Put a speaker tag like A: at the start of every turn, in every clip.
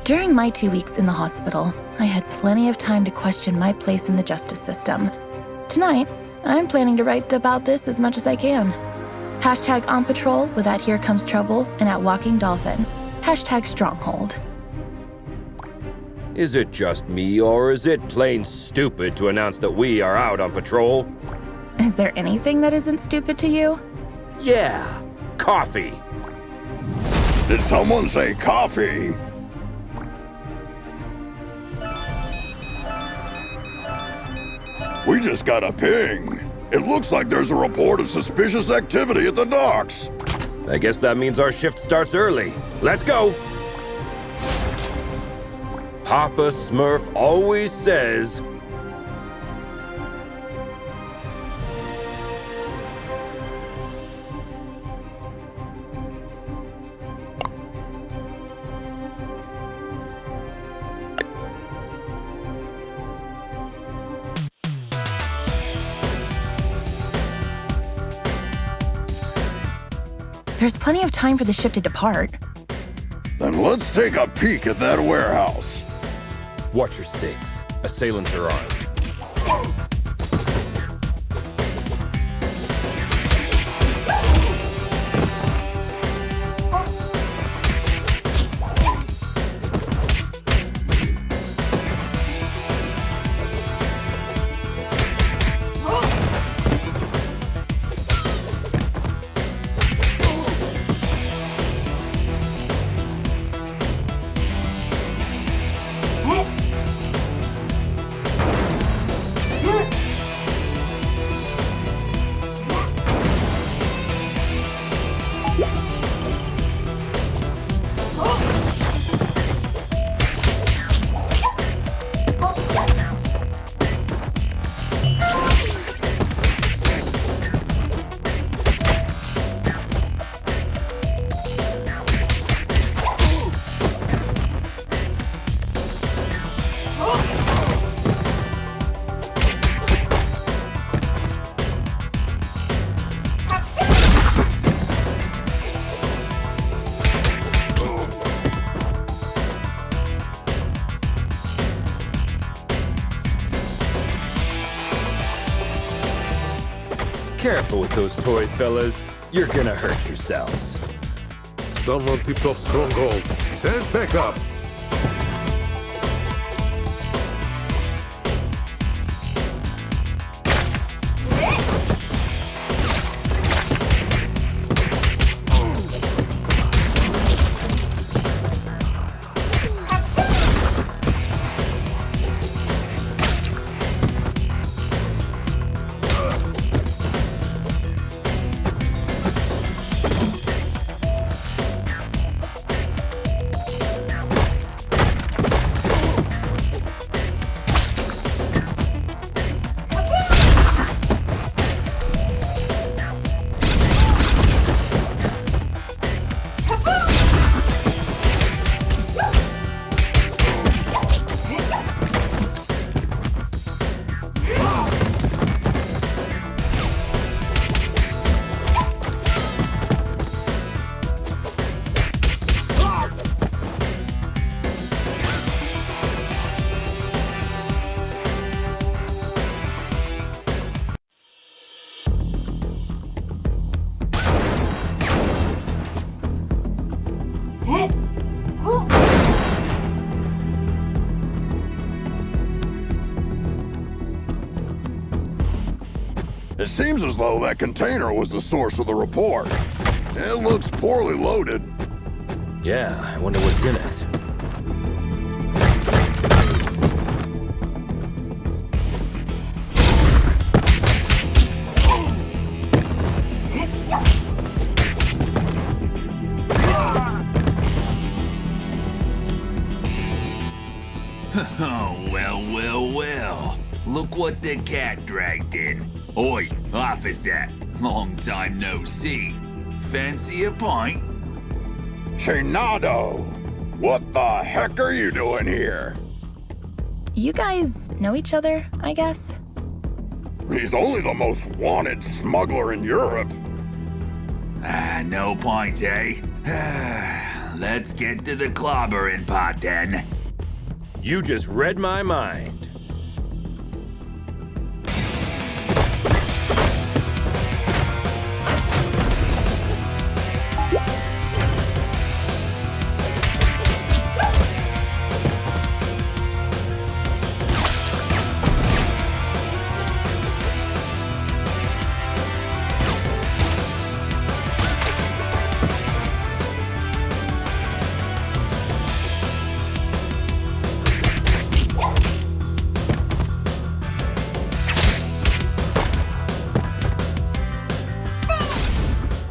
A: During my 2 weeks in the hospital, I had plenty of time to question my place in the justice system. Tonight, I'm planning to write about this as much as I can. Hashtag on patrol with at Here Comes Trouble and at Walking Dolphin. Hashtag Stronghold.
B: Is it just me, or is it plain stupid to announce that we are out on patrol?
A: Is there anything that isn't stupid to you?
B: Yeah, coffee.
C: Did someone say coffee? We just got a ping. It looks like there's a report of suspicious activity at the docks.
B: I guess that means our shift starts early. Let's go! Papa Smurf always says...
A: There's plenty of time for the ship to depart.
C: Then let's take a peek at that warehouse.
B: Watch your six. Assailants are armed. Careful with those toys, fellas. You're gonna hurt yourselves.
D: Someone tipped off Stronghold. Send back up.
C: It seems as though that container was the source of the report. It looks poorly loaded.
B: Yeah, I wonder what's in it.
E: Oh, well. Look what the cat dragged in. Oi, officer. Long time no see. Fancy a pint?
C: Chinado! What the heck are you doing here?
A: You guys know each other, I guess?
C: He's only the most wanted smuggler in Europe.
E: No point, eh? Let's get to the clobbering part then.
B: You just read my mind.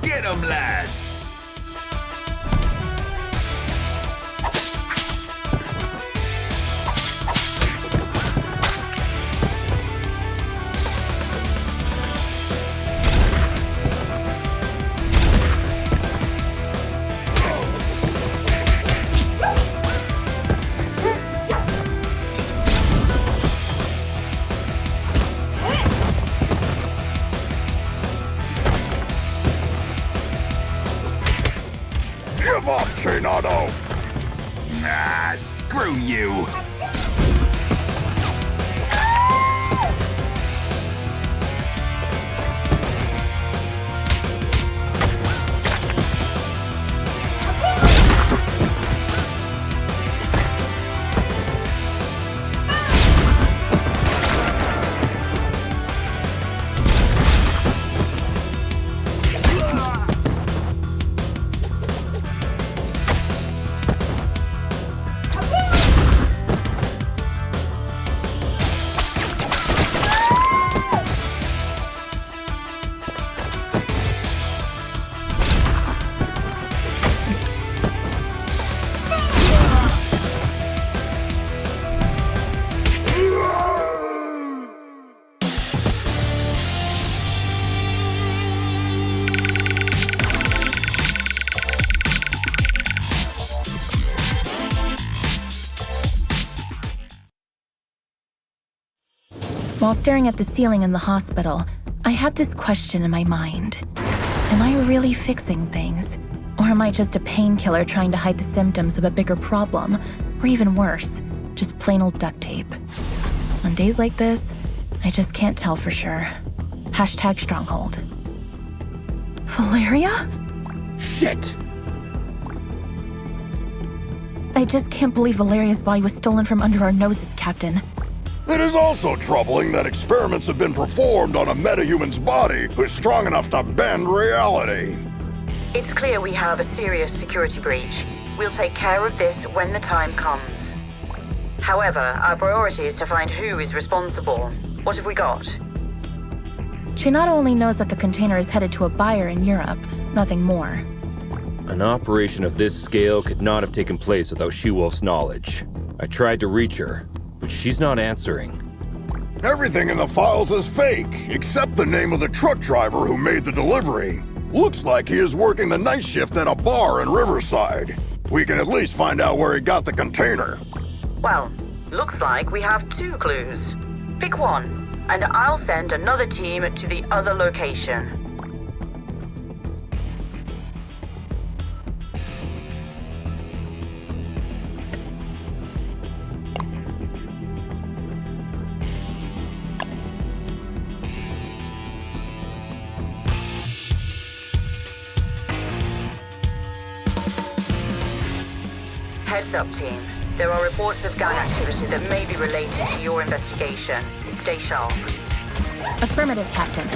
E: Get 'em, lads!
C: Give up, Chinado!
E: Ah, screw you!
A: While staring at the ceiling in the hospital, I had this question in my mind. Am I really fixing things? Or am I just a painkiller trying to hide the symptoms of a bigger problem? Or even worse, just plain old duct tape? On days like this, I just can't tell for sure. Hashtag stronghold. Valeria?
B: Shit!
A: I just can't believe Valeria's body was stolen from under our noses, Captain.
C: It is also troubling that experiments have been performed on a metahuman's body who's strong enough to bend reality.
F: It's clear we have a serious security breach. We'll take care of this when the time comes. However, our priority is to find who is responsible. What have we got?
A: Chinado only knows that the container is headed to a buyer in Europe, nothing more.
B: An operation of this scale could not have taken place without She-Wolf's knowledge. I tried to reach her, but she's not answering.
C: Everything in the files is fake, except the name of the truck driver who made the delivery. Looks like he is working the night shift at a bar in Riverside. We can at least find out where he got the container.
F: Well, looks like we have 2 clues. Pick one, and I'll send another team to the other location. Heads up, team. There are reports of gang activity that may be related to your investigation. Stay sharp.
A: Affirmative, Captain.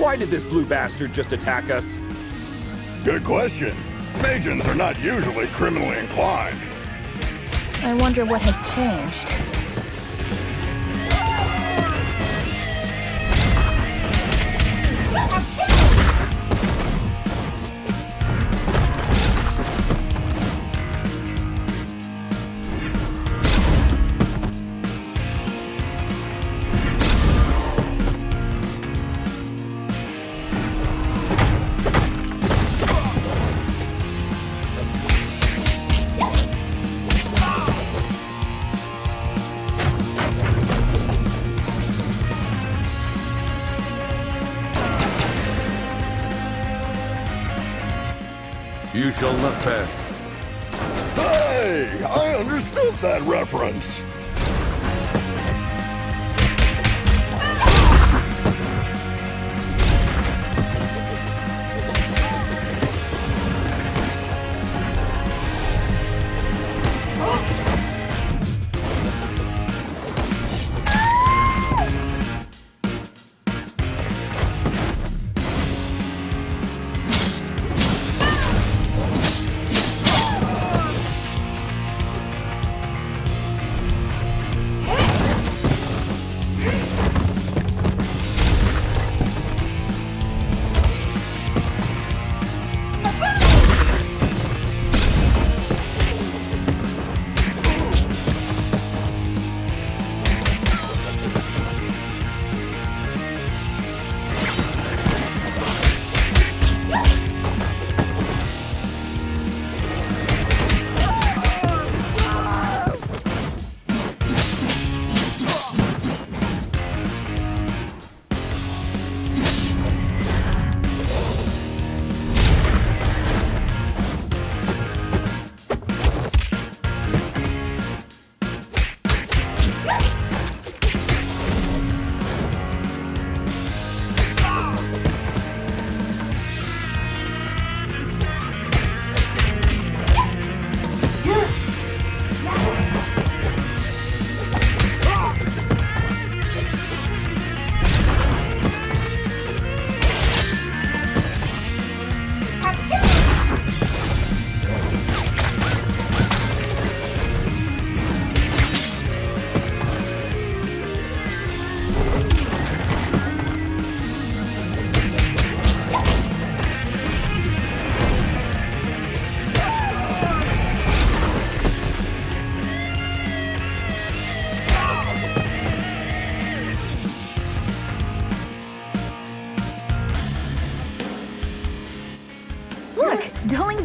B: Why did this blue bastard just attack us?
C: Good question. Magians are not usually criminally inclined.
A: I wonder what has changed.
D: You shall not pass.
C: Hey, I understood that reference.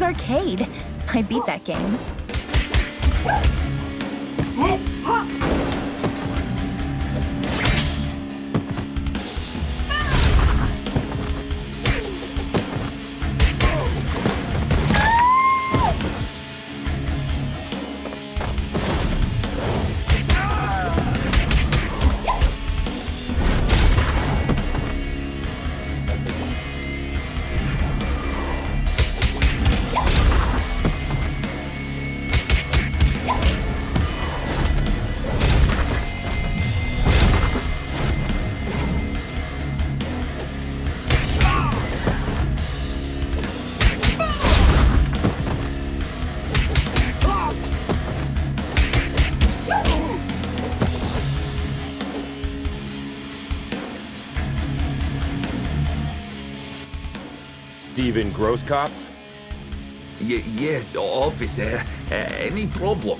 A: Arcade. I beat that game.
B: Steven Grosskopf?
E: Yes, officer. Any problem?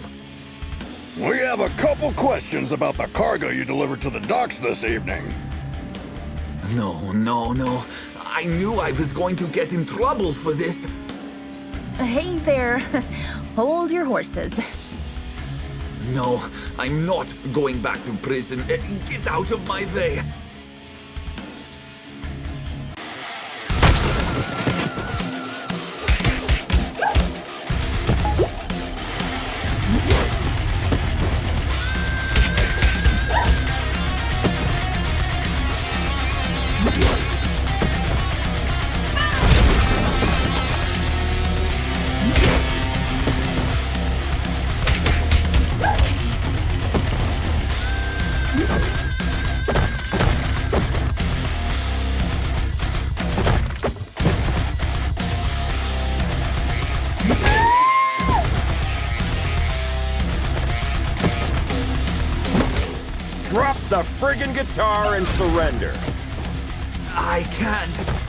C: We have a couple questions about the cargo you delivered to the docks this evening.
E: No. I knew I was going to get in trouble for this.
A: Hey there. Hold your horses.
E: No, I'm not going back to prison. Get out of my way.
B: Drop the friggin' guitar and surrender.
E: I can't.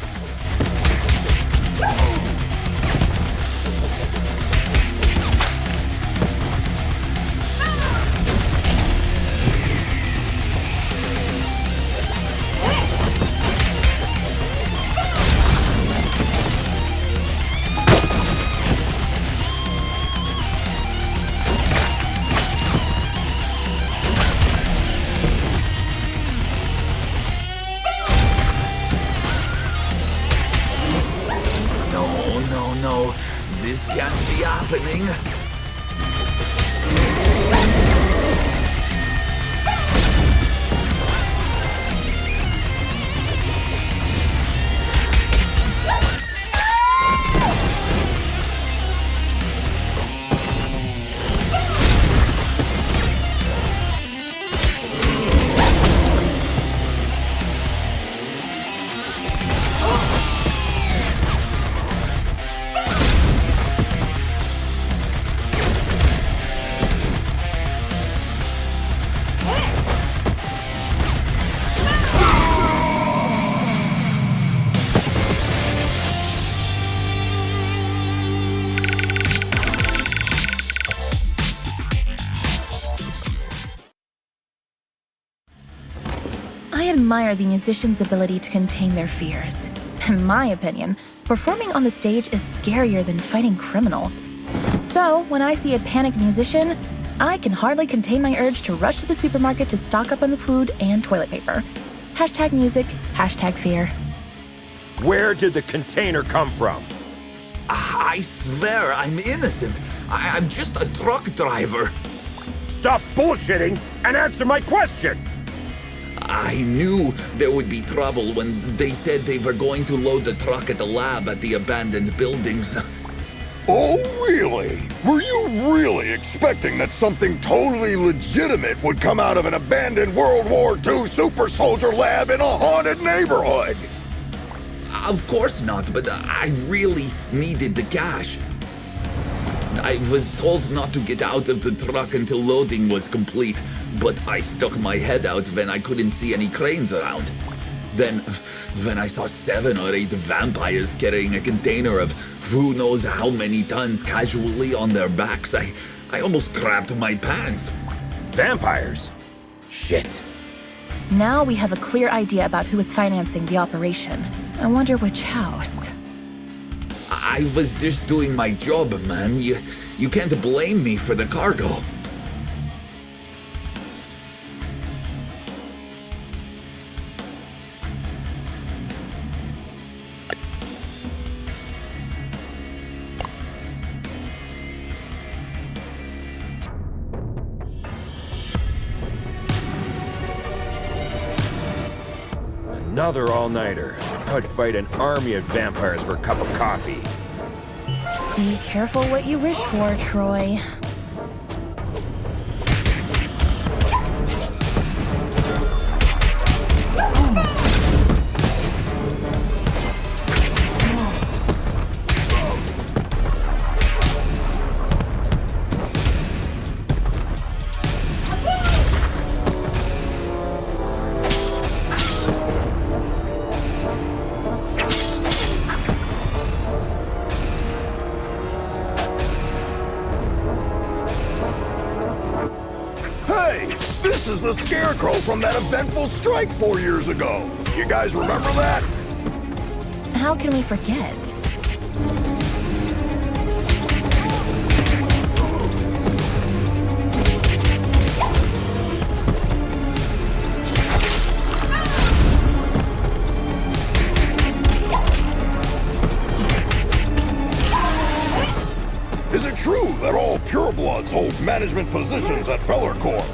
E: No, this can't be happening.
A: I admire the musician's ability to contain their fears. In my opinion, performing on the stage is scarier than fighting criminals. So, when I see a panicked musician, I can hardly contain my urge to rush to the supermarket to stock up on the food and toilet paper. Hashtag music, hashtag fear.
B: Where did the container come from?
E: I swear I'm innocent. I'm just a truck driver.
B: Stop bullshitting and answer my question!
E: I knew there would be trouble when they said they were going to load the truck at the lab at the abandoned buildings.
C: Oh, really? Were you really expecting that something totally legitimate would come out of an abandoned World War II super soldier lab in a haunted neighborhood?
E: Of course not, but I really needed the cash. I was told not to get out of the truck until loading was complete, but I stuck my head out when I couldn't see any cranes around. Then, when I saw 7 or 8 vampires carrying a container of who knows how many tons casually on their backs, I almost crapped my pants.
B: Vampires? Shit.
A: Now we have a clear idea about who is financing the operation. I wonder which house.
E: I was just doing my job, man. You can't blame me for the cargo.
B: Another all-nighter. I would fight an army of vampires for a cup of coffee.
A: Be careful what you wish for, Troy.
C: This is the Scarecrow from that eventful strike 4 years ago. You guys remember that?
A: How can we forget?
C: Is it true that all purebloods hold management positions at Feller Corp?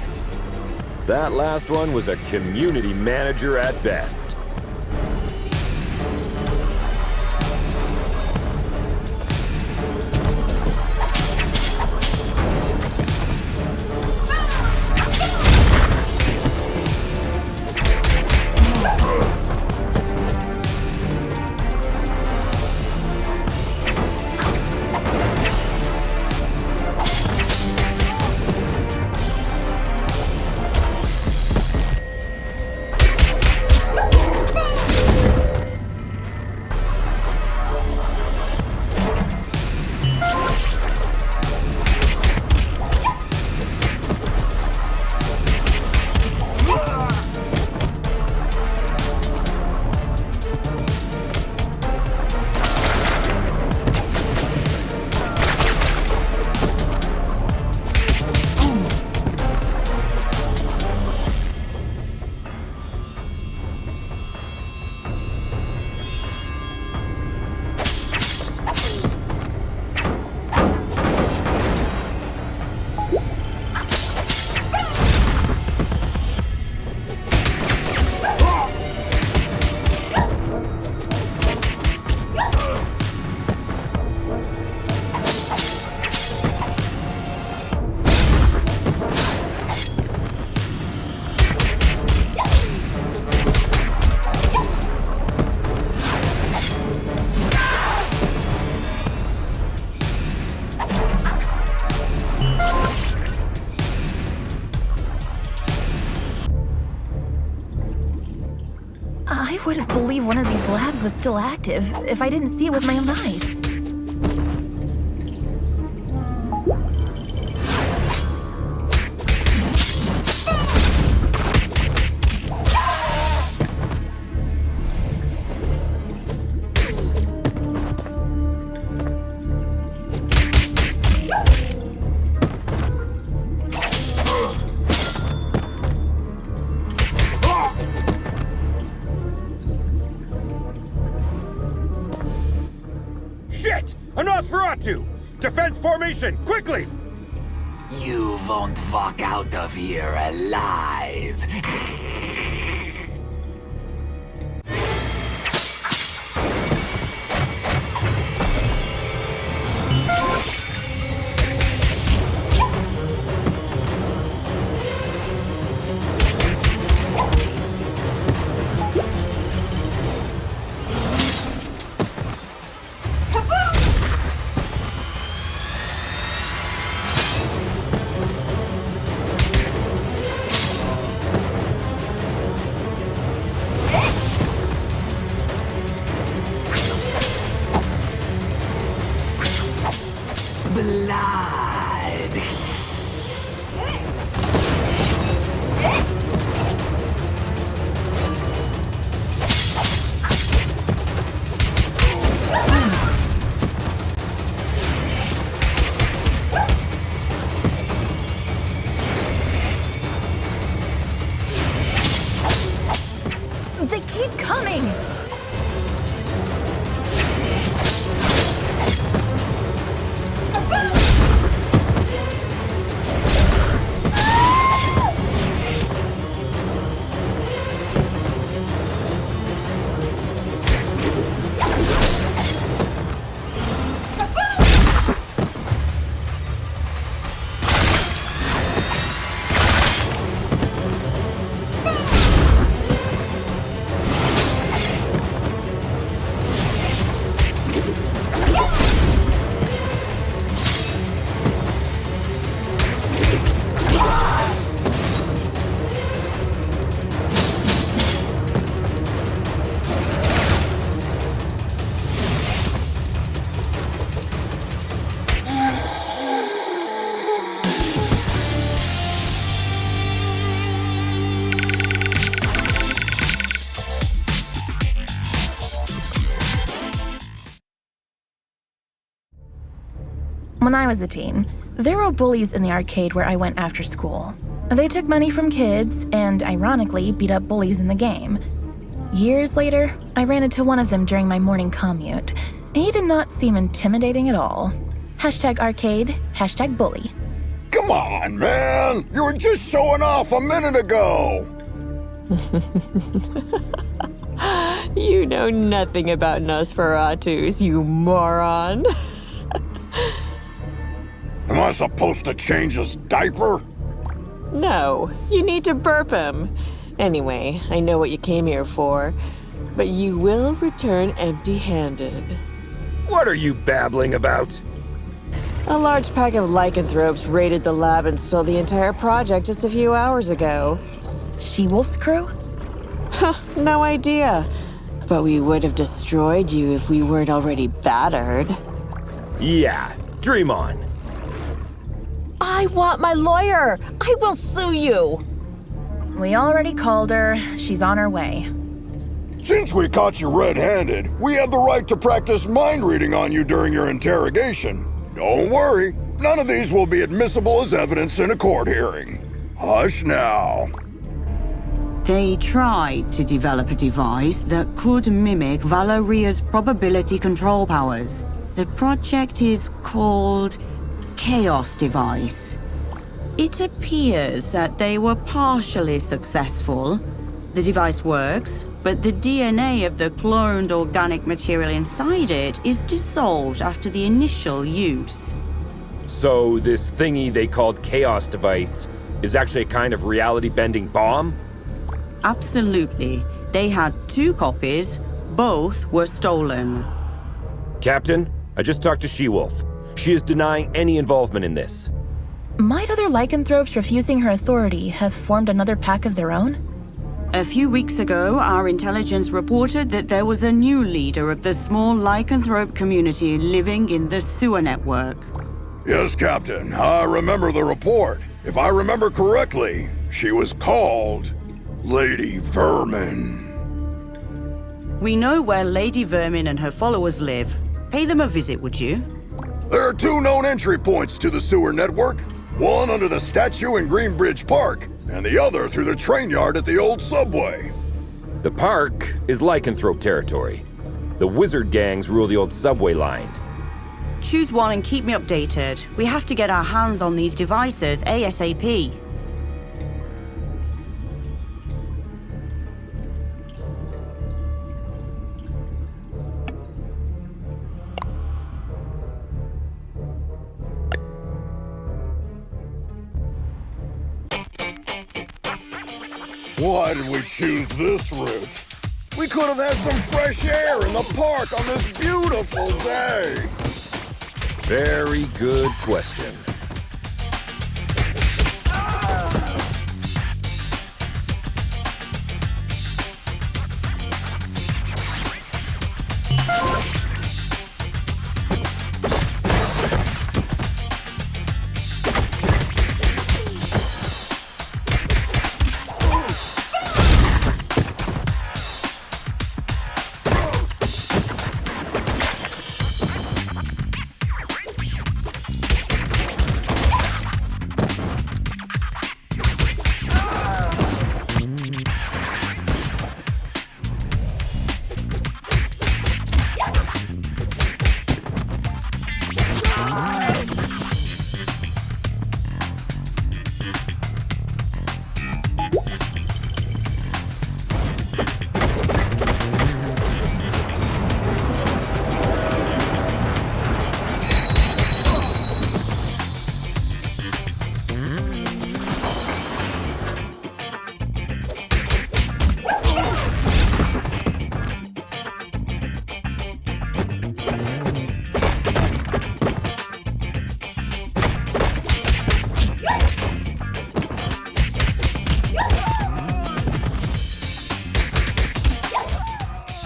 B: That last one was a community manager at best.
A: I wouldn't believe one of these labs was still active if I didn't see it with my own eyes.
B: Shit! A Nosferatu! Defense formation, quickly!
E: You won't walk out of here alive. Blood.
A: They keep coming! When I was a teen, there were bullies in the arcade where I went after school. They took money from kids and, ironically, beat up bullies in the game. Years later, I ran into one of them during my morning commute. He did not seem intimidating at all. #arcade, #bully.
C: Come on, man! You were just showing off a minute ago!
G: You know nothing about Nosferatus, you moron.
C: Am I supposed to change his diaper?
G: No, you need to burp him. Anyway, I know what you came here for, but you will return empty-handed.
B: What are you babbling about?
G: A large pack of lycanthropes raided the lab and stole the entire project just a few hours ago.
A: She-Wolf's crew?
G: No idea. But we would have destroyed you if we weren't already battered.
B: Yeah, dream on.
H: I want my lawyer! I will sue you!
A: We already called her. She's on her way.
C: Since we caught you red-handed, we have the right to practice mind reading on you during your interrogation. Don't worry, none of these will be admissible as evidence in a court hearing. Hush now.
I: They tried to develop a device that could mimic Valeria's probability control powers. The project is called Chaos Device. It appears that they were partially successful. The device works, but the DNA of the cloned organic material inside it is dissolved after the initial use.
B: So this thingy they called Chaos Device is actually a kind of reality-bending bomb?
I: Absolutely. They had 2 copies. Both were stolen.
B: Captain, I just talked to She-Wolf. She is denying any involvement in this.
A: Might other lycanthropes refusing her authority have formed another pack of their own?
I: A few weeks ago, our intelligence reported that there was a new leader of the small lycanthrope community living in the sewer network.
C: Yes, Captain. I remember the report. If I remember correctly, she was called Lady Vermin.
I: We know where Lady Vermin and her followers live. Pay them a visit, would you?
C: There are 2 known entry points to the sewer network. One under the statue in Greenbridge Park, and the other through the train yard at the old subway.
B: The park is lycanthrope territory. The wizard gangs rule the old subway line.
I: Choose one and keep me updated. We have to get our hands on these devices ASAP.
C: Why did we choose this route? We could have had some fresh air in the park on this beautiful day.
B: Very good question.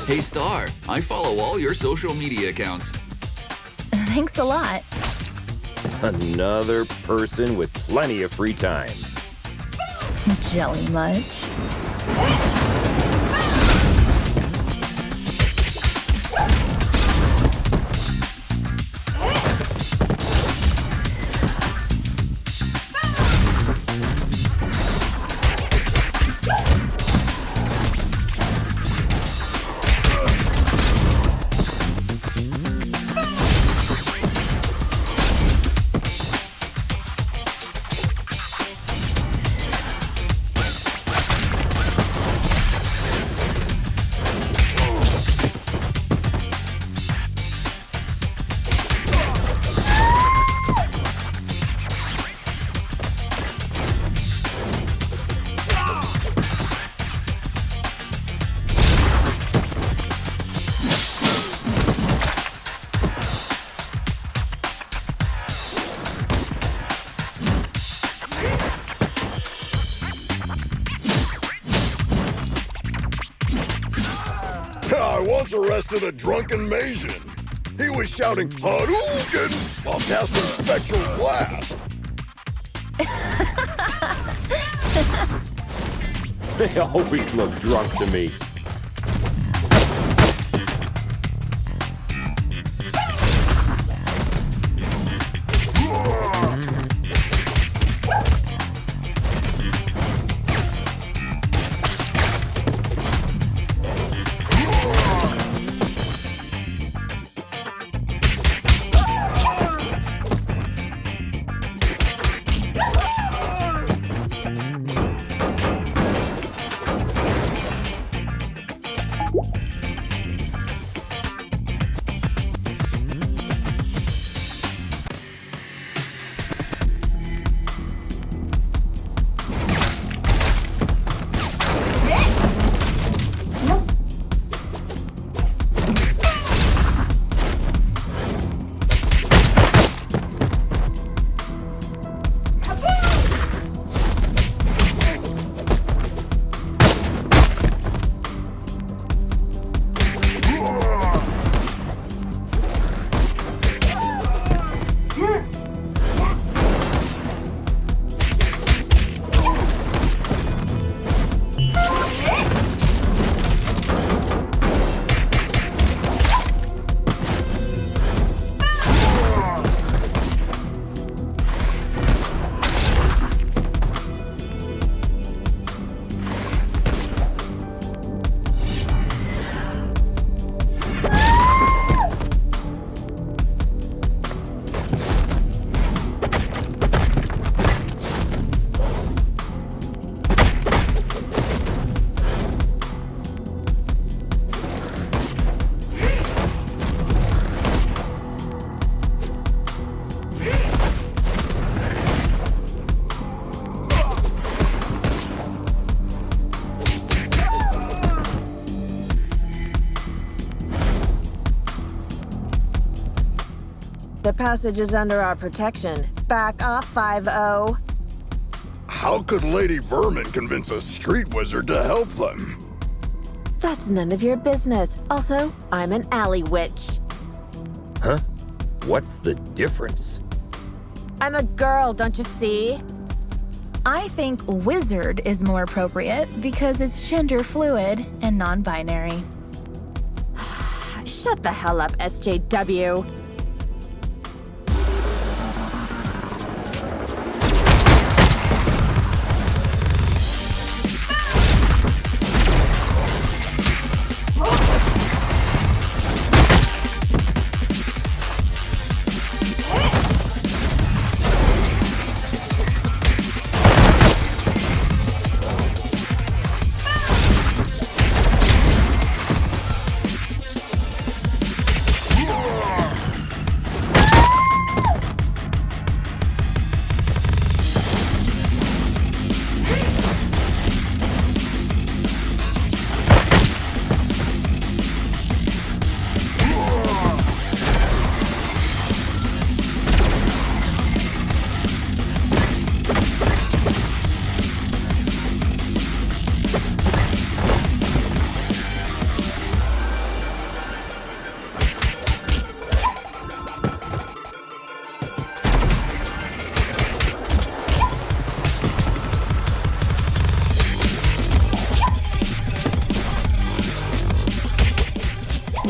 E: Hey Star, I follow all your social media accounts.
A: Thanks a lot.
B: Another person with plenty of free time.
A: Jelly much?
C: I once arrested a drunken Mason. He was shouting Hadouken while casting Spectral Blast.
B: They always look drunk to me.
H: The passage is under our protection. Back off, 5-0.
C: How could Lady Vermin convince a street wizard to help them?
H: That's none of your business. Also, I'm an alley witch.
B: Huh? What's the difference?
H: I'm a girl, don't you see?
A: I think wizard is more appropriate because it's gender fluid and non-binary.
H: Shut the hell up, SJW.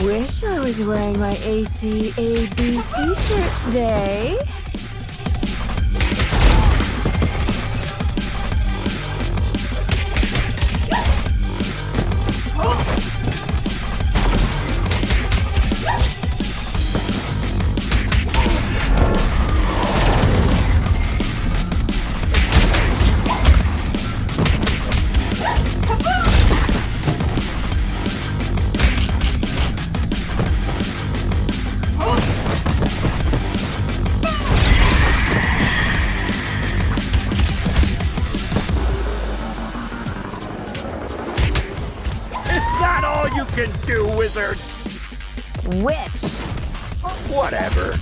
H: Wish I was wearing my ACAB t-shirt today.
B: Can do, wizard!
H: Witch!
B: Whatever.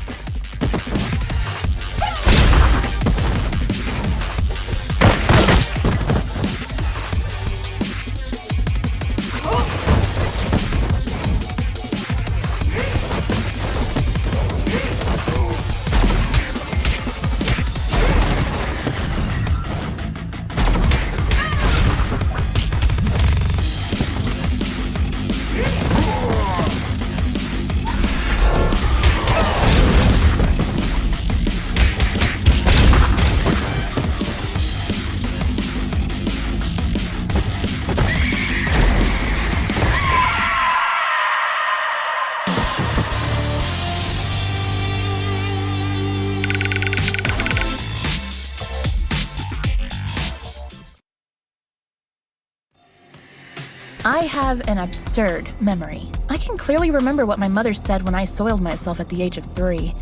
A: I have an absurd memory. I can clearly remember what my mother said when I soiled myself at the age of 3.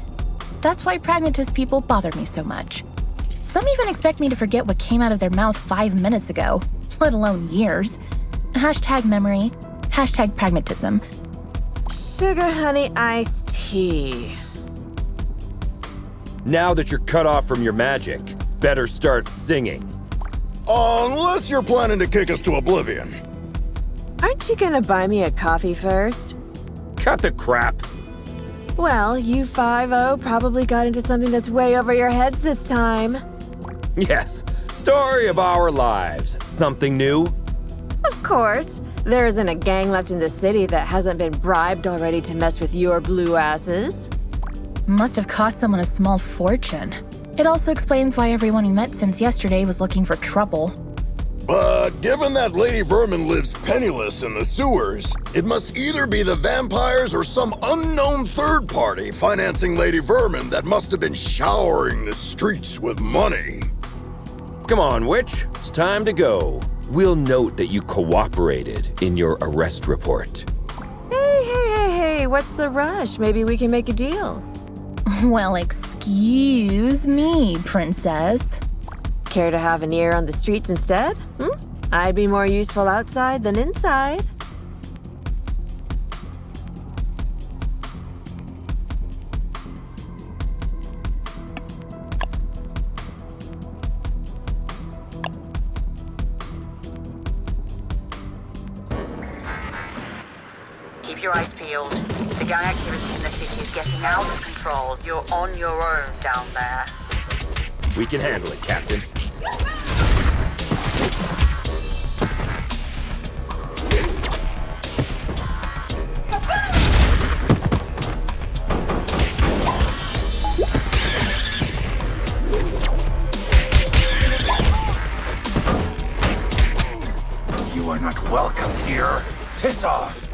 A: That's why pragmatist people bother me so much. Some even expect me to forget what came out of their mouth 5 minutes ago, let alone years. Hashtag memory, hashtag pragmatism.
H: Sugar honey iced tea.
B: Now that you're cut off from your magic, better start singing.
C: Unless you're planning to kick us to oblivion.
H: Aren't you gonna buy me a coffee first?
B: Cut the crap.
H: Well, you 5-0 probably got into something that's way over your heads this time.
B: Yes, story of our lives. Something new?
H: Of course. There isn't a gang left in the city that hasn't been bribed already to mess with your blue asses.
A: Must have cost someone a small fortune. It also explains why everyone we met since yesterday was looking for trouble.
C: But given that Lady Vermin lives penniless in the sewers, it must either be the vampires or some unknown third party financing Lady Vermin that must have been showering the streets with money.
B: Come on, witch. It's time to go. We'll note that you cooperated in your arrest report.
H: Hey, what's the rush? Maybe we can make a deal.
A: Well, excuse me, princess.
H: Care to have an ear on the streets instead? I'd be more useful outside than inside.
F: Keep your eyes peeled. The gang activity in the city is getting out of control. You're on your own down there.
B: We can handle it, Captain.
J: You are not welcome here. Piss off!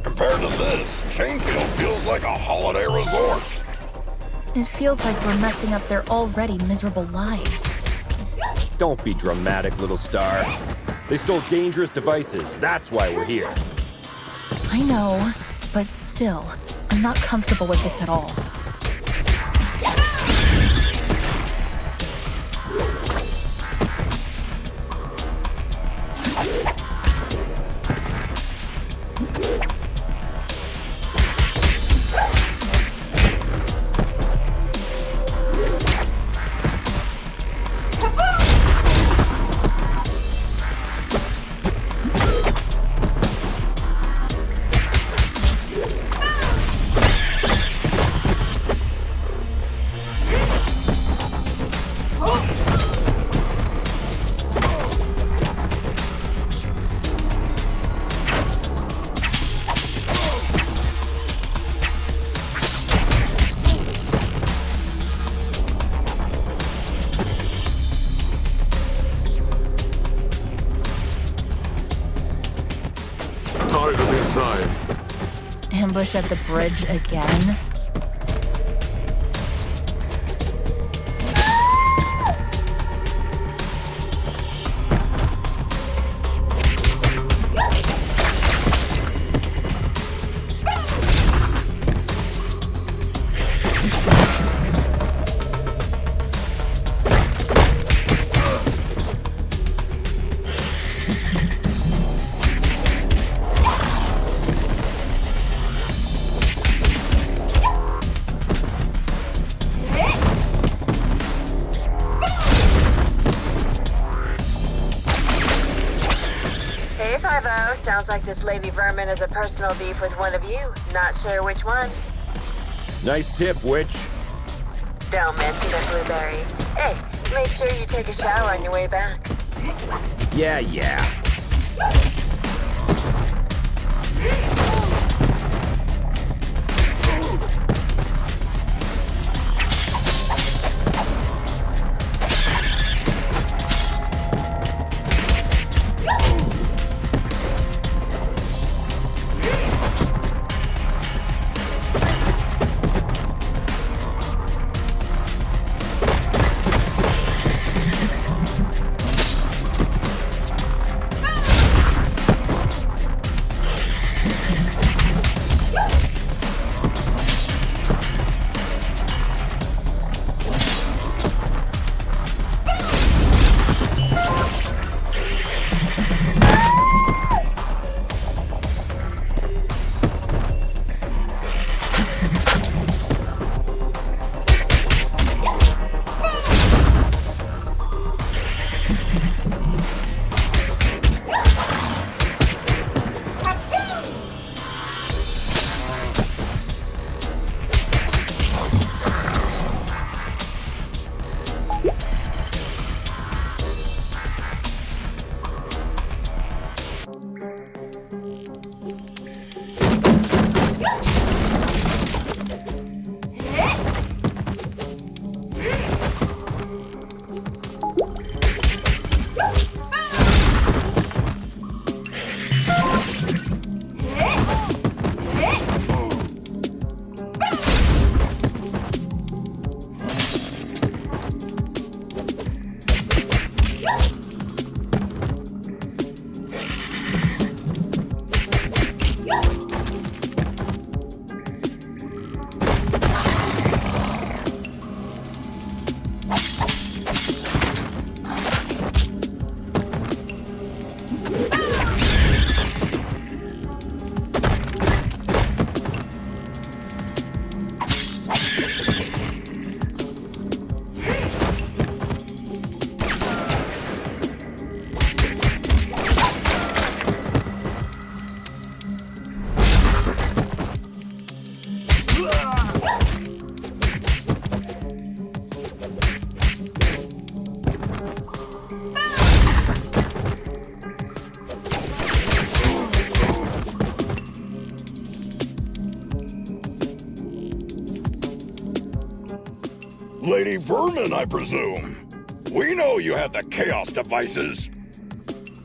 C: Compared to this, Chainfield feels like a holiday resort.
A: It feels like we're messing up their already miserable lives.
B: Don't be dramatic, little star. They stole dangerous devices. That's why we're here.
A: I know, but still, I'm not comfortable with this at all.
D: Target inside.
A: Ambush at the bridge again?
H: Sounds like this Lady Vermin has a personal beef with one of you. Not sure which one.
B: Nice tip, witch.
H: Don't mention it, Blueberry. Hey, make sure you take a shower on your way back.
B: Yeah.
C: Lady Vermin, I presume. We know you have the Chaos devices.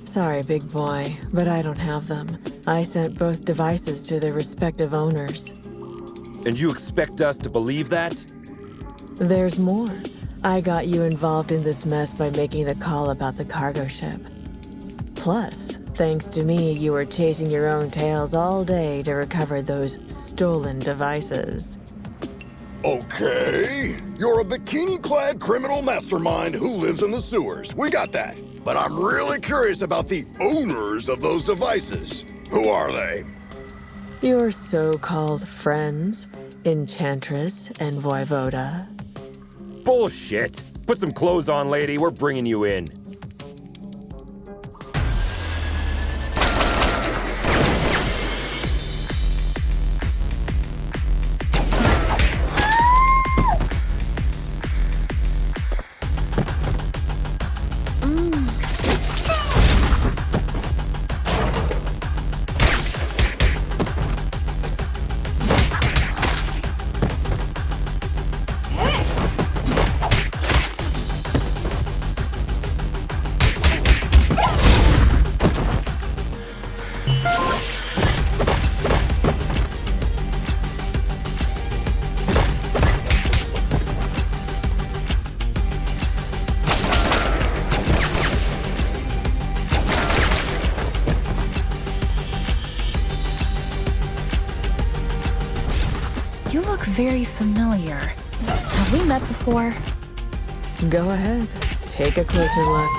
H: Sorry, big boy, but I don't have them. I sent both devices to their respective owners.
B: And you expect us to believe that?
H: There's more. I got you involved in this mess by making the call about the cargo ship. Plus, thanks to me, you were chasing your own tails all day to recover those stolen devices.
C: Okay, you're a bikini-clad criminal mastermind who lives in the sewers. We got that. But I'm really curious about the owners of those devices. Who are they?
H: Your so-called friends, Enchantress and Voivoda.
B: Bullshit! Put some clothes on, lady. We're bringing you in.
A: You look very familiar. Have we met before?
H: Go ahead, take a closer look.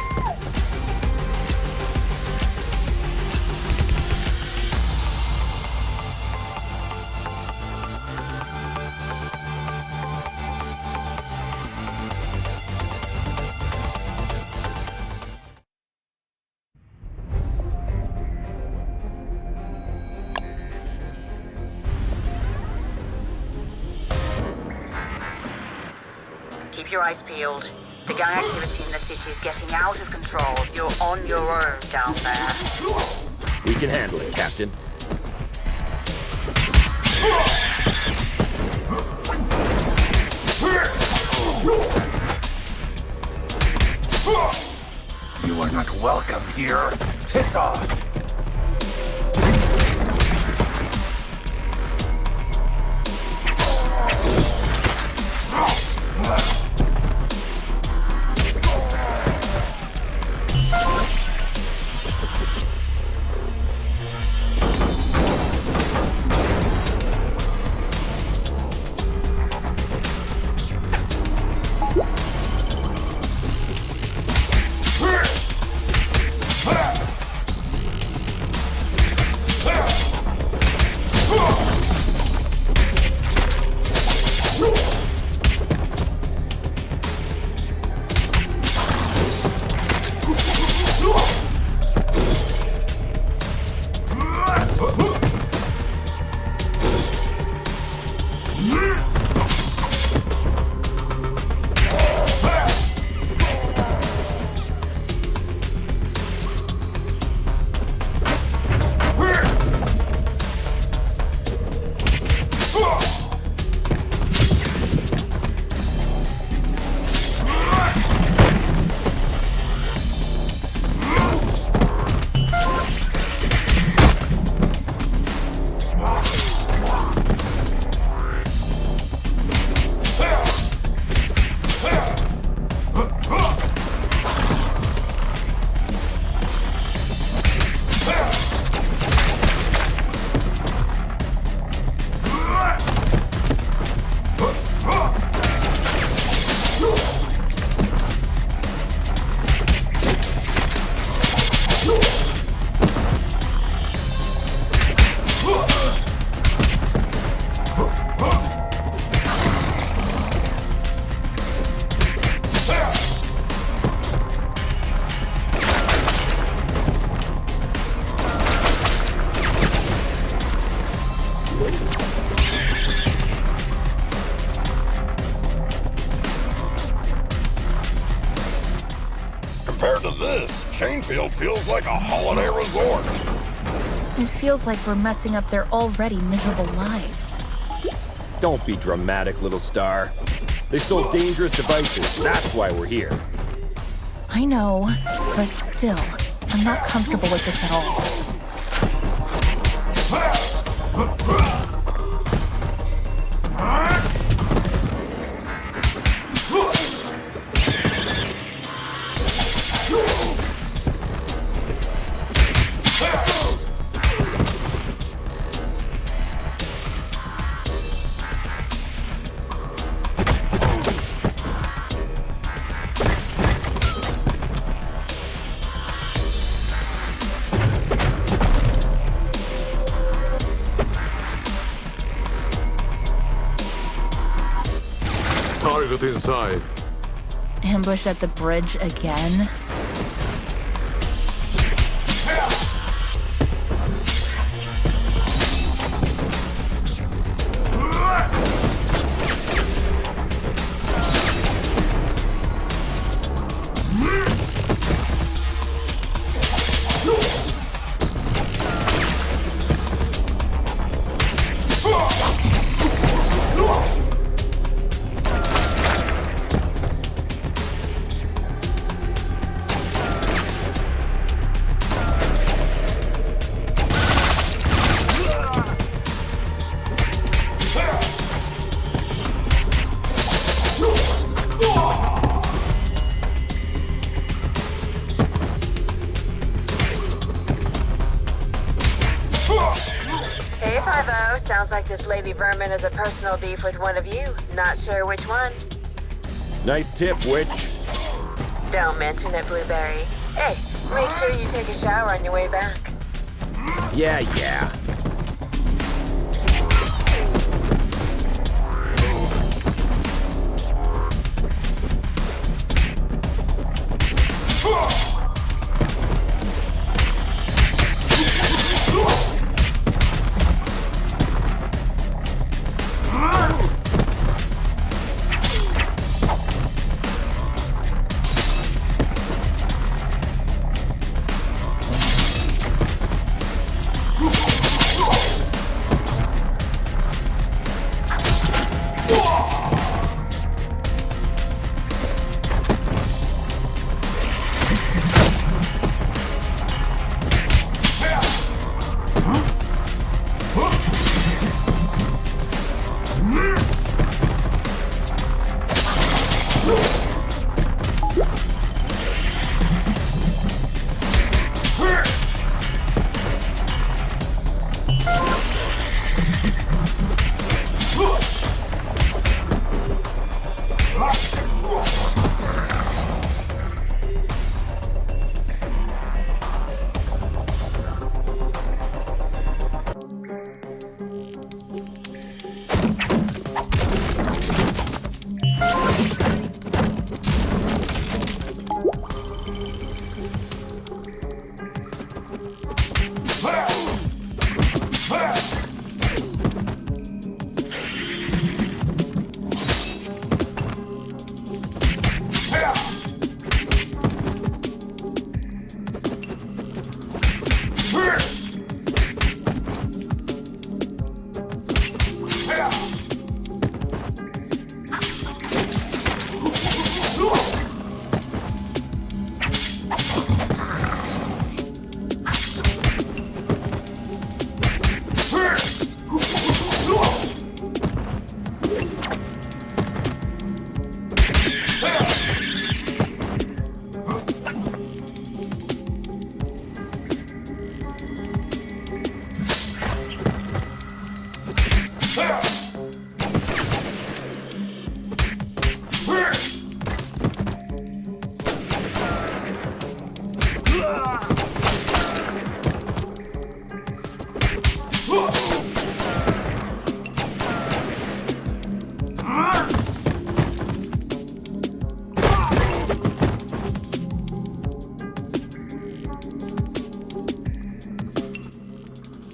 F: Keep your eyes peeled. The gang activity in the city is getting out of control. You're on your own down there.
B: We can handle it, Captain.
J: You are not welcome here. Piss off.
C: Compared to this, Chainfield feels like a holiday resort.
A: It feels like we're messing up their already miserable lives.
B: Don't be dramatic, little star. They stole dangerous devices. That's why we're here.
A: I know, but still, I'm not comfortable with this at all.
D: Target inside.
A: Ambush at the bridge again?
H: Sounds like this Lady Vermin has a personal beef with one of you. Not sure which one.
B: Nice tip, witch.
H: Don't mention it, Blueberry. Hey, make sure you take a shower on your way back.
B: Yeah.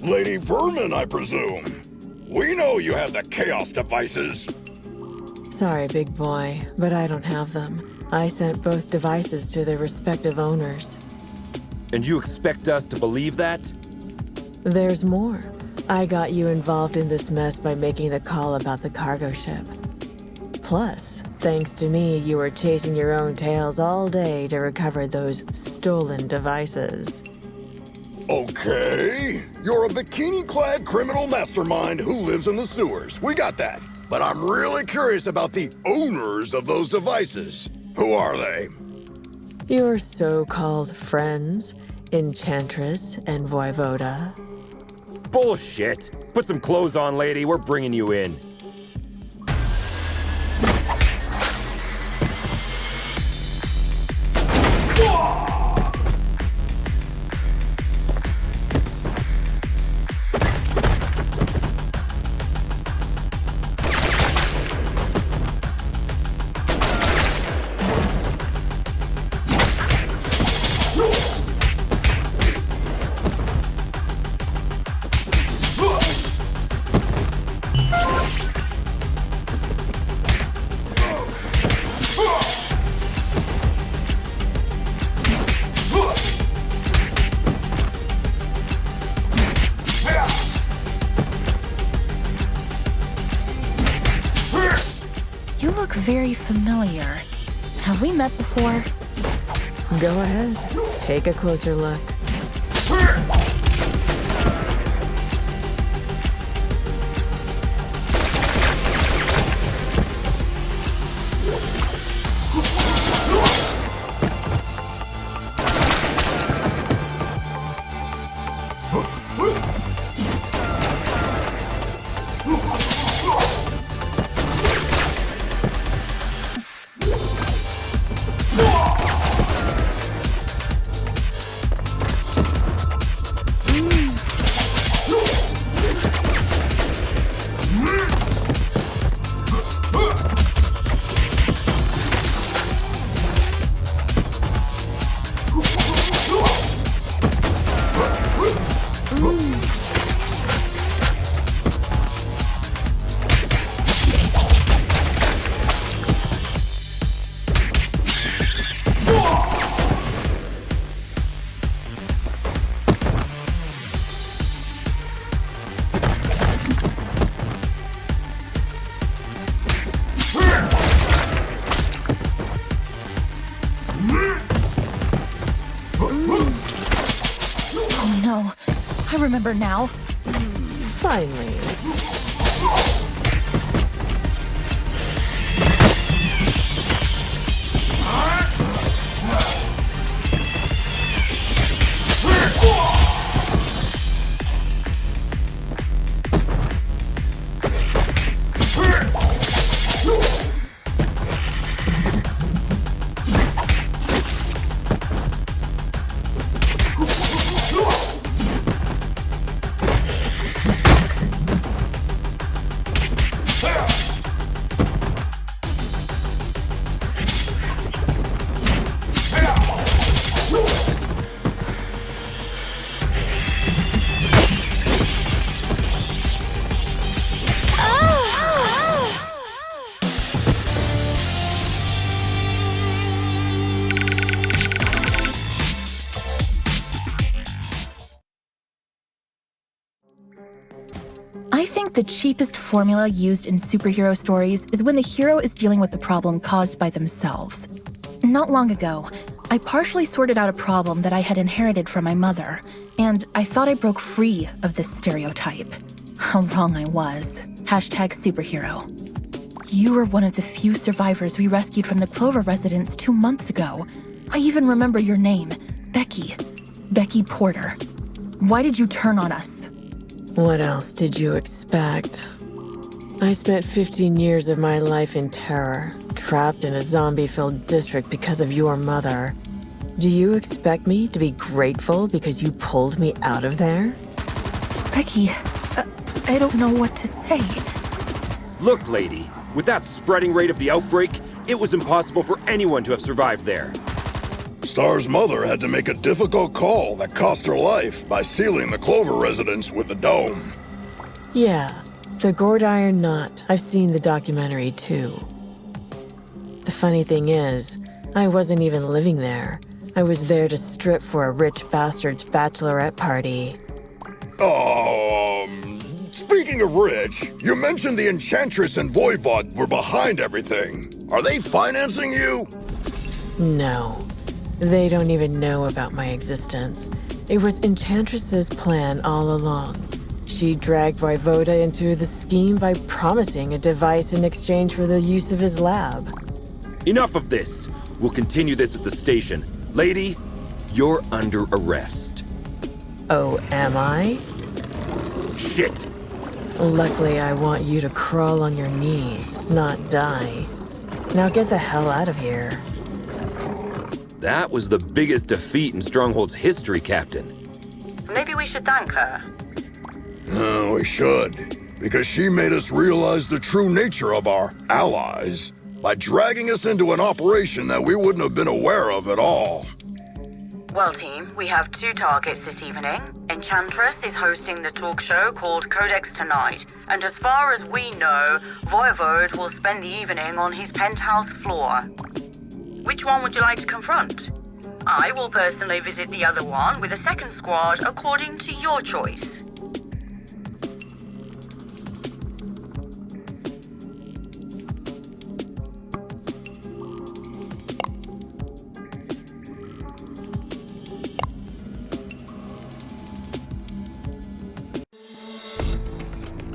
C: Lady Vermin, I presume. We know you have the Chaos devices.
H: Sorry, big boy, but I don't have them. I sent both devices to their respective owners.
B: And you expect us to believe that?
H: There's more. I got you involved in this mess by making the call about the cargo ship. Plus, thanks to me, you were chasing your own tails all day to recover those stolen devices.
C: Okay. You're a bikini-clad criminal mastermind who lives in the sewers. We got that. But I'm really curious about the owners of those devices. Who are they?
H: Your so-called friends, Enchantress and Voivoda.
B: Bullshit! Put some clothes on, lady. We're bringing you in.
A: You look very familiar. Have we met before?
H: Go ahead, take a closer look.
A: Oh no, I remember now.
H: Finally.
A: I think the cheapest formula used in superhero stories is when the hero is dealing with the problem caused by themselves. Not long ago, I partially sorted out a problem that I had inherited from my mother, and I thought I broke free of this stereotype. How wrong I was. #superhero. You were one of the few survivors we rescued from the Clover residence 2 months ago. I even remember your name, Becky. Becky Porter. Why did you turn on us?
H: What else did you expect? I spent 15 years of my life in terror, trapped in a zombie-filled district because of your mother. Do you expect me to be grateful because you pulled me out of there?
A: Becky, I don't know what to say.
B: Look, lady, with that spreading rate of the outbreak, it was impossible for anyone to have survived there.
C: Star's mother had to make a difficult call that cost her life by sealing the Clover residence with a dome.
H: Yeah, the gourd iron knot. I've seen the documentary too. The funny thing is, I wasn't even living there. I was there to strip for a rich bastard's bachelorette party.
C: Speaking of rich, you mentioned the Enchantress and Voivod were behind everything. Are they financing you?
H: No, they don't even know about my existence. It was Enchantress's plan all along. She dragged Voivoda into the scheme by promising a device in exchange for the use of his lab.
B: Enough of this. We'll continue this at the station. Lady, you're under arrest.
H: Oh, am I?
B: Shit.
H: Luckily, I want you to crawl on your knees, not die. Now get the hell out of here.
B: That was the biggest defeat in Stronghold's history, Captain.
F: Maybe we should thank her.
C: We should, because she made us realize the true nature of our allies by dragging us into an operation that we wouldn't have been aware of at all.
F: Well, team, we have 2 targets this evening. Enchantress is hosting the talk show called Codex tonight, and as far as we know, Voivod will spend the evening on his penthouse floor. Which one would you like to confront? I will personally visit the other one with a second squad according to your choice.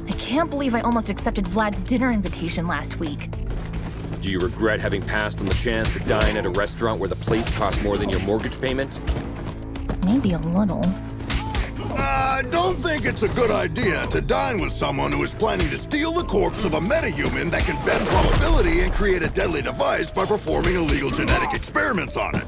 A: I can't believe I almost accepted Vlad's dinner invitation last week.
B: Do you regret having passed on the chance to dine at a restaurant where the plates cost more than your mortgage payment?
A: Maybe a little.
C: I don't think it's a good idea to dine with someone who is planning to steal the corpse of a metahuman that can bend probability and create a deadly device by performing illegal genetic experiments on it.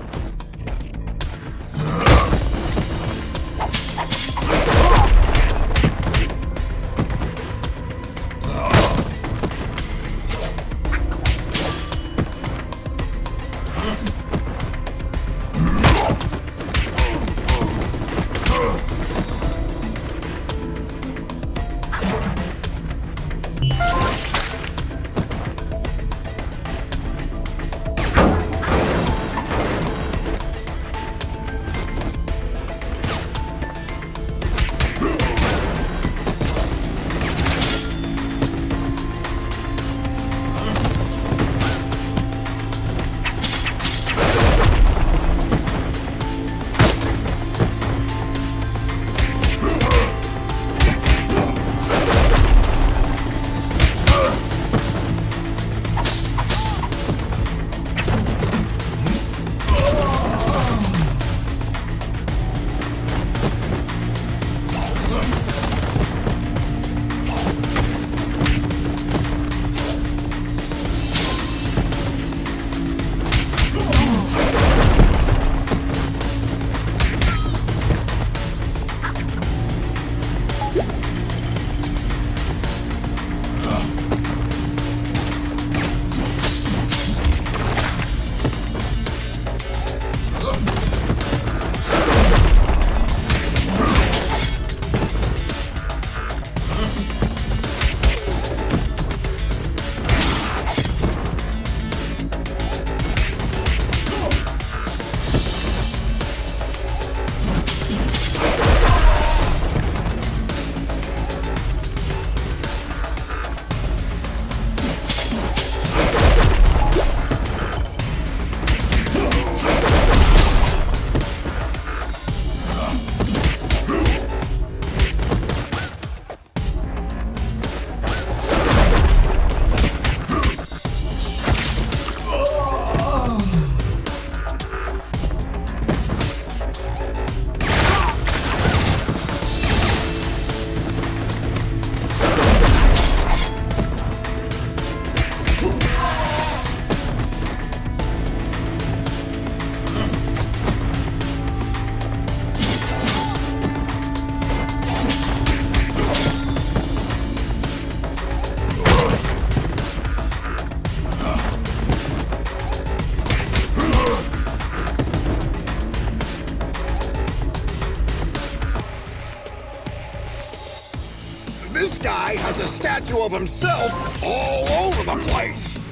C: guy has a statue of himself all over the place.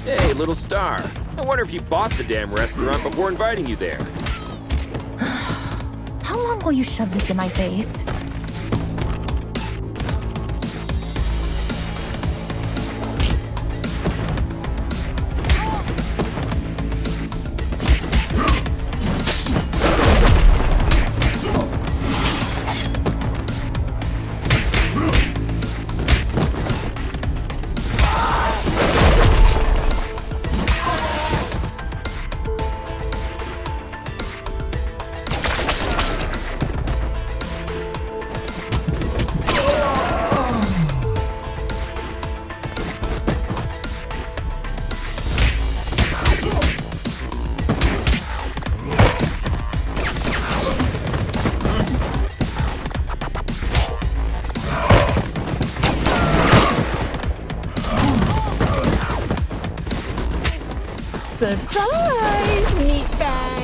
B: Hey, little star. I wonder if you bought the damn restaurant before inviting you there.
A: How long will you shove this in my face?
G: Surprise, meatbag!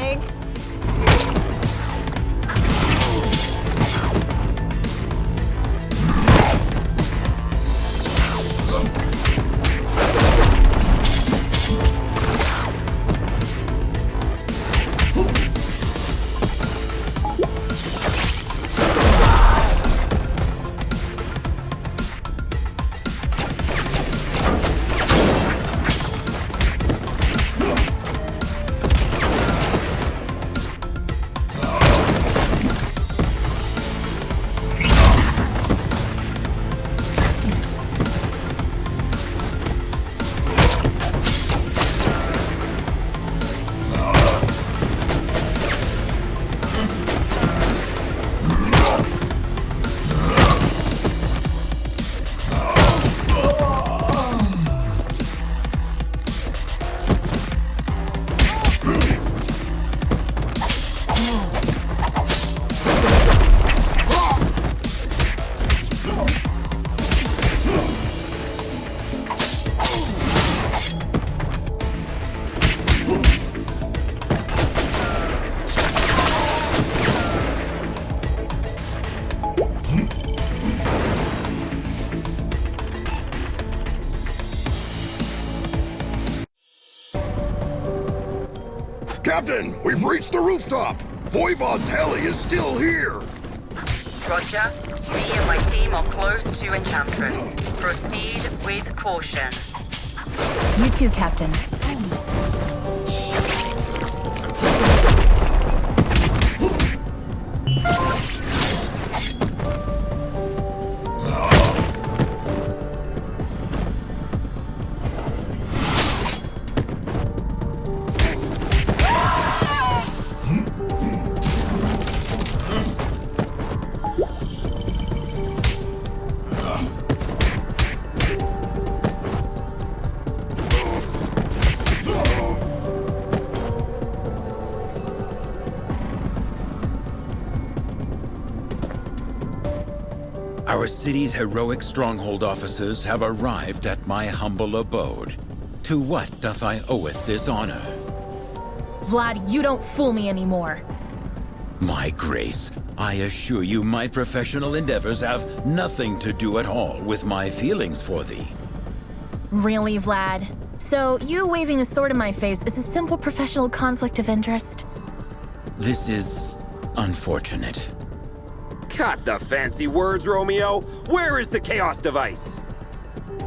C: Captain, we've reached the rooftop. Voivod's heli is still here.
F: Roger. Me and my team are close to Enchantress. Proceed with caution.
A: You too, Captain.
K: Our city's heroic stronghold officers have arrived at my humble abode. To what doth I oweth this honor?
A: Vlad, you don't fool me anymore.
K: My grace, I assure you my professional endeavors have nothing to do at all with my feelings for thee.
A: Really, Vlad? So, you waving a sword in my face is a simple professional conflict of interest?
K: This is unfortunate.
B: Cut the fancy words, Romeo. Where is the chaos device?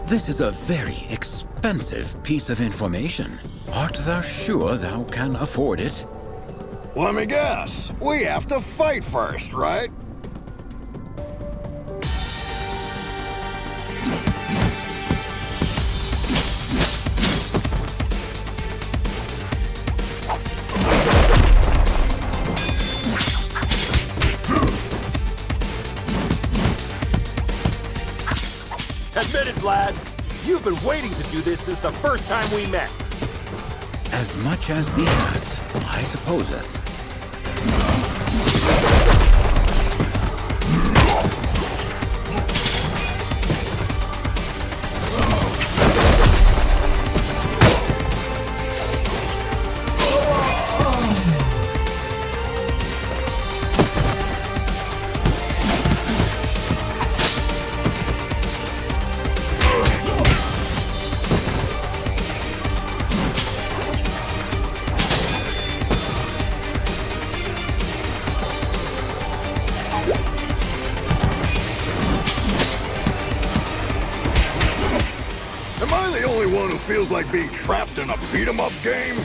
K: This is a very expensive piece of information. Art thou sure thou can afford it?
C: Let me guess. We have to fight first, right?
B: Admit it, Vlad. You've been waiting to do this since the first time we met.
K: As much as thee hast, I supposeth.
C: who feels like being trapped in a beat-em-up game?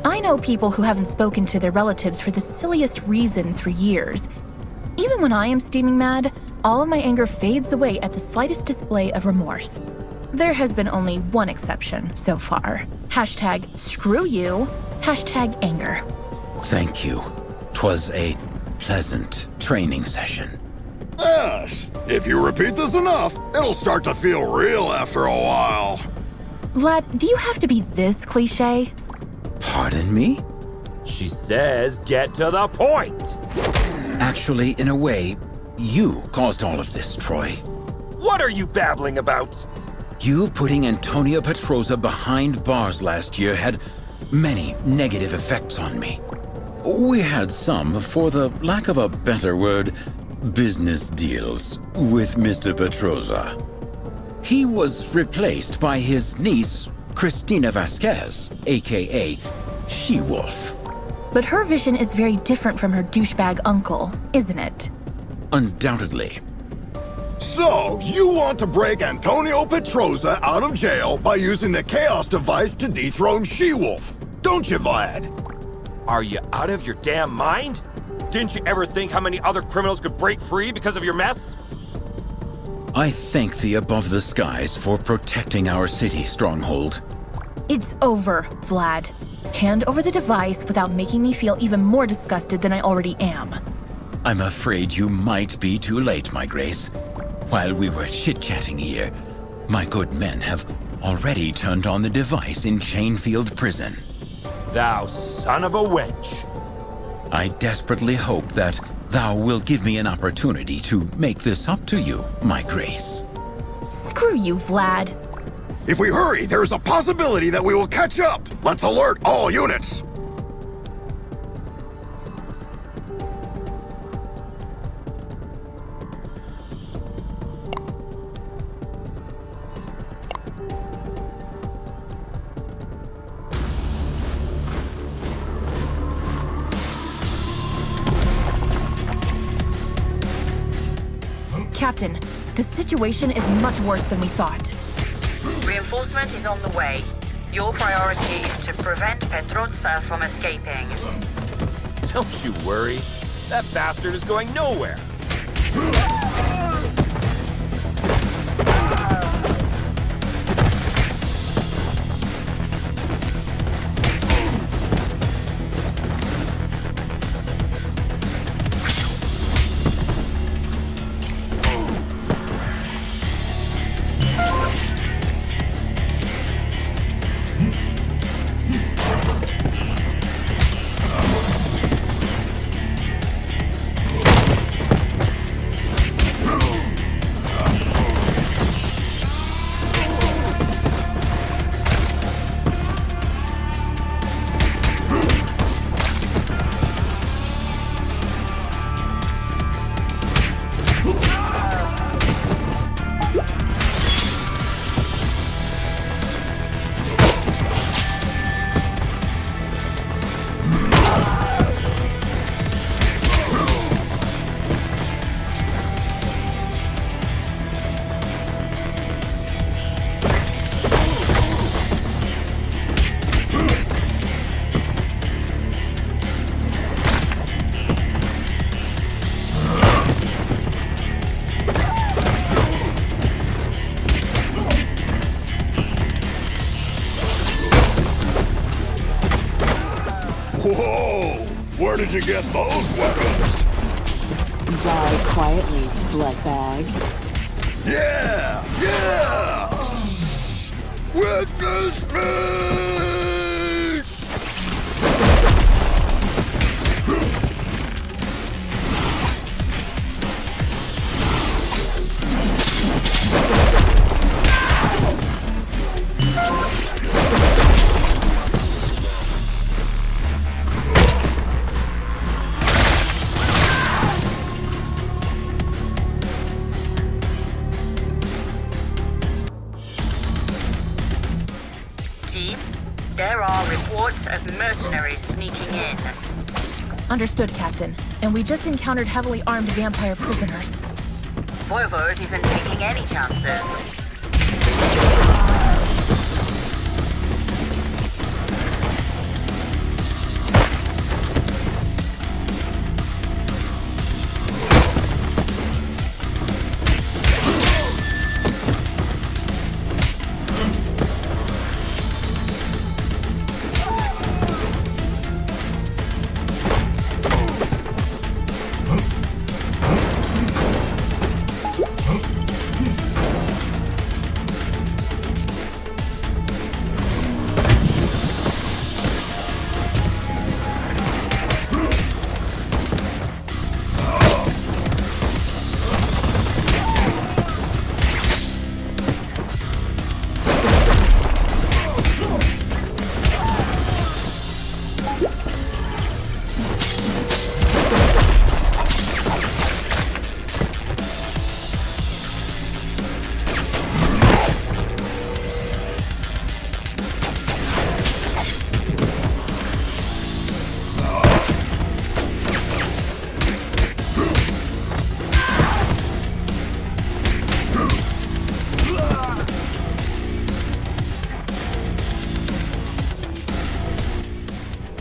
A: I know people who haven't spoken to their relatives for the silliest reasons for years. Even when I am steaming mad, all of my anger fades away at the slightest display of remorse. There has been only one exception so far. Hashtag screw you, hashtag anger.
K: Thank you. 'Twas a pleasant training session.
C: Yes. If you repeat this enough, it'll start to feel real after a while.
A: Vlad, do you have to be this cliche?
K: Pardon me?
B: She says get to the point!
K: Actually, in a way, you caused all of this, Troy.
B: What are you babbling about?
K: You putting Antonia Petroza behind bars last year had many negative effects on me. We had some, for the lack of a better word, business deals with Mr. Petroza. He was replaced by his niece, Cristina Vasquez, aka She-Wolf.
A: But her vision is very different from her douchebag uncle, isn't it?
K: Undoubtedly.
C: So, you want to break Antonio Petroza out of jail by using the Chaos device to dethrone She-Wolf, don't you, Vlad?
B: Are you out of your damn mind? Didn't you ever think how many other criminals could break free because of your mess?
K: I thank the above the skies for protecting our city, Stronghold.
A: It's over, Vlad. Hand over the device without making me feel even more disgusted than I already am.
K: I'm afraid you might be too late, my Grace. While we were chit-chatting here, my good men have already turned on the device in Chainfield Prison.
B: Thou son of a wench!
K: I desperately hope that thou will give me an opportunity to make this up to you, my Grace.
A: Screw you, Vlad.
C: If we hurry, there is a possibility that we will catch up. Let's alert all units.
A: Captain, the situation is much worse than we thought.
F: Reinforcement is on the way. Your priority is to prevent Petroza from escaping.
B: Don't you worry. That bastard is going nowhere.
C: Whoa! Where did you get those weapons?
H: Die quietly, bloodbag.
C: Yeah! Yeah! Witness me!
F: team. There are reports of mercenaries sneaking in.
A: Understood, Captain. And we just encountered heavily armed vampire prisoners.
F: Voivode isn't taking any chances.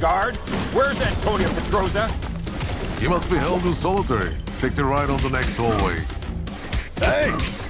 B: Guard, where's Antonio Petroza?
D: He must be held in solitary. Take the ride on the next hallway.
C: Thanks!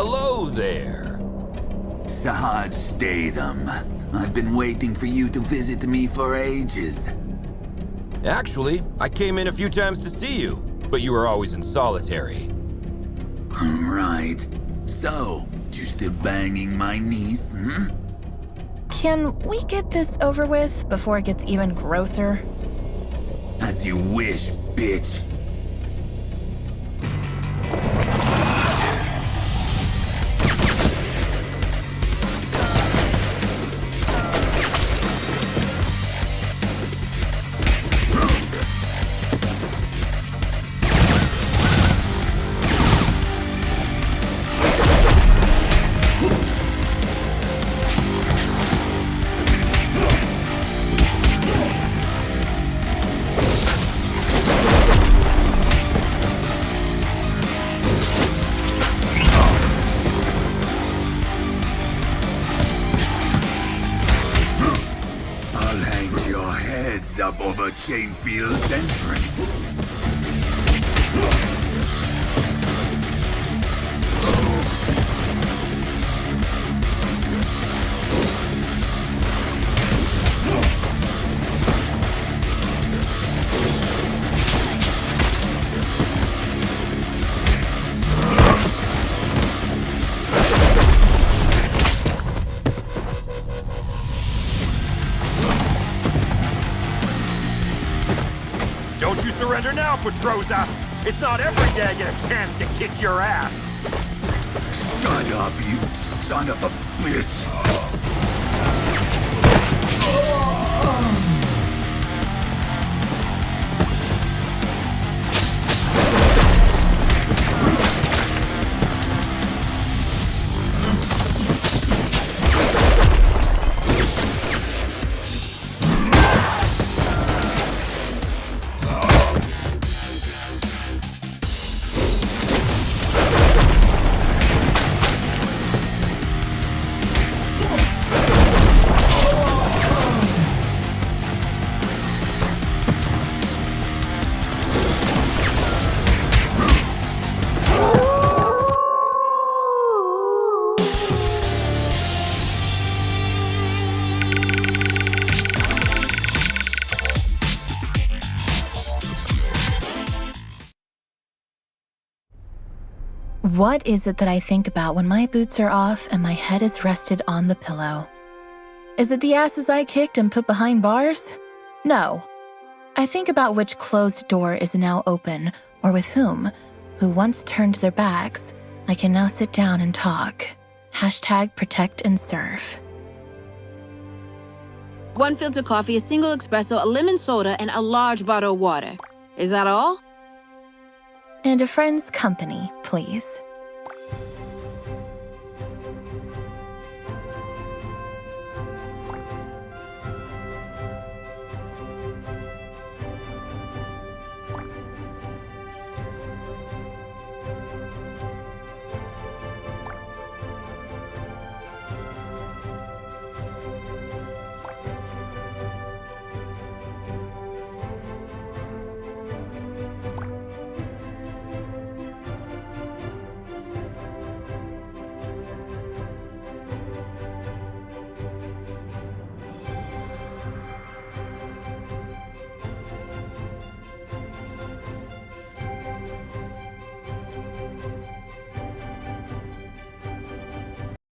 B: Hello there.
E: Sahaj Statham. I've been waiting for you to visit me for ages.
B: Actually, I came in a few times to see you, but you were always in solitary.
E: Right. So, you still banging my niece, hmm?
A: Can we get this over with before it gets even grosser?
E: As you wish, bitch. up over Chainfield's entrance.
J: Don't you surrender now, Petrosa! It's not every day I get a chance to kick your ass!
E: Shut up, you son of a bitch!
A: What is it that I think about when my boots are off and my head is rested on the pillow? Is it the asses I kicked and put behind bars? No. I think about which closed door is now open, or with whom, who once turned their backs, I can now sit down and talk. Hashtag protect and serve.
L: 1 filter coffee, a single espresso, a lemon soda, and a large bottle of water. Is that all?
A: And a friend's company, please.